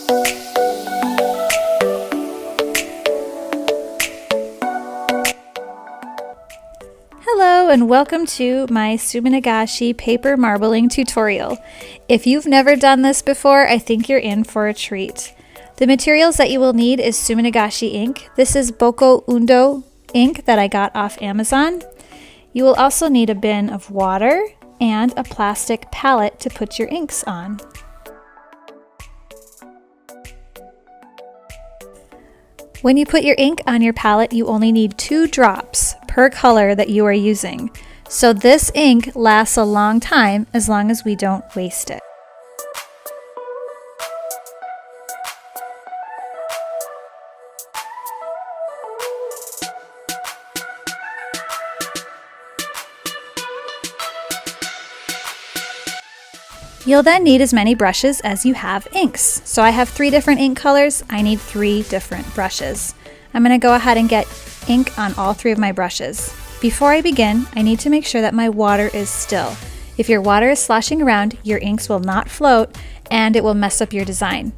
Hello and welcome to my Suminagashi paper marbling tutorial. If you've never done this before, I think you're in for a treat. The materials that you will need is Suminagashi ink. This is Boko Undo ink that I got off Amazon. You will also need a bin of water and a plastic palette to put your inks on. When you put your ink on your palette, you only need 2 drops per color that you are using. So this ink lasts a long time as long as we don't waste it. You'll then need as many brushes as you have inks. So I have 3 different ink colors. I need 3 different brushes. I'm going to go ahead and get ink on all 3 of my brushes. Before I begin, I need to make sure that my water is still. If your water is sloshing around, your inks will not float and it will mess up your design.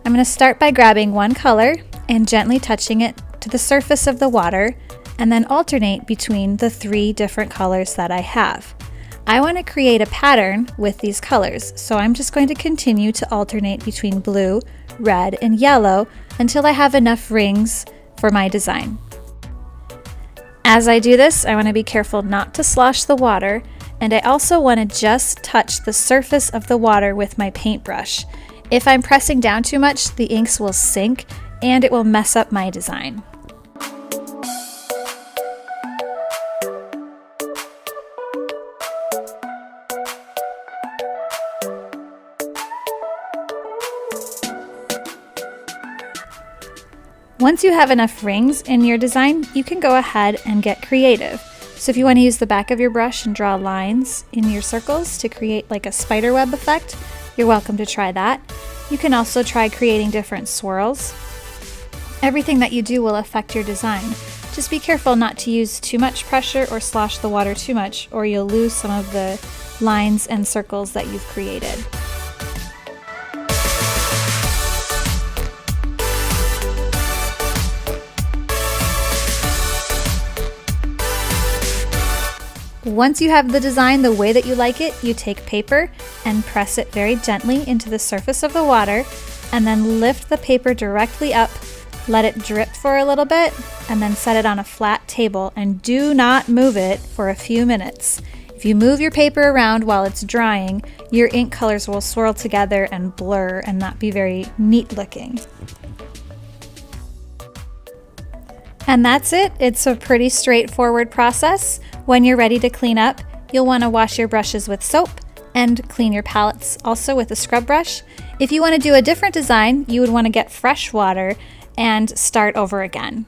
I'm going to start by grabbing one color and gently touching it to the surface of the water and then alternate between the 3 different colors that I have. I want to create a pattern with these colors, so I'm just going to continue to alternate between blue, red, and yellow until I have enough rings for my design. As I do this, I want to be careful not to slosh the water, and I also want to just touch the surface of the water with my paintbrush. If I'm pressing down too much, the inks will sink and it will mess up my design. Once you have enough rings in your design, you can go ahead and get creative. So if you want to use the back of your brush and draw lines in your circles to create like a spider web effect, you're welcome to try that. You can also try creating different swirls. Everything that you do will affect your design. Just be careful not to use too much pressure or slosh the water too much, or you'll lose some of the lines and circles that you've created. Once you have the design the way that you like it, you take paper and press it very gently into the surface of the water and then lift the paper directly up, let it drip for a little bit, and then set it on a flat table and do not move it for a few minutes. If you move your paper around while it's drying, your ink colors will swirl together and blur and not be very neat looking. And that's it. It's a pretty straightforward process. When you're ready to clean up, you'll want to wash your brushes with soap and clean your palettes also with a scrub brush. If you want to do a different design, you would want to get fresh water and start over again.